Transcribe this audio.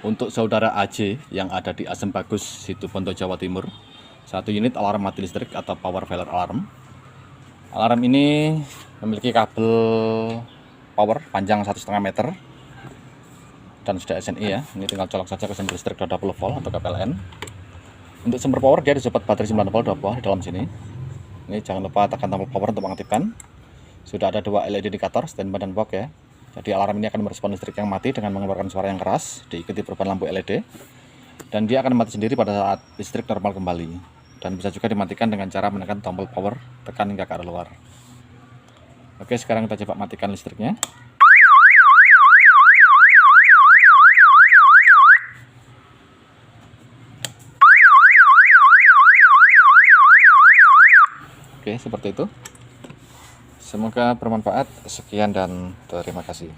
Untuk saudara AJ yang ada di Asem Bagus, Situbondo, Jawa Timur, 1 unit alarm mati listrik atau power failure alarm. Alarm ini memiliki kabel power panjang 1,5 meter dan sudah SNI ya. Ini tinggal colok saja ke sumber listrik 20 volt atau KPLN. Untuk sumber power dia disupport baterai 9 volt 2 buah di dalam sini. Ini jangan lupa tekan tombol power untuk mengaktifkan. Sudah ada 2 LED indikator standby dan box ya. Jadi alarm ini akan merespon listrik yang mati dengan mengeluarkan suara yang keras, diikuti perubahan lampu LED. Dan dia akan mati sendiri pada saat listrik normal kembali. Dan bisa juga dimatikan dengan cara menekan tombol power, tekan hingga ke arah luar. Oke, sekarang kita coba matikan listriknya. Oke, seperti itu. Semoga bermanfaat. Sekian dan terima kasih.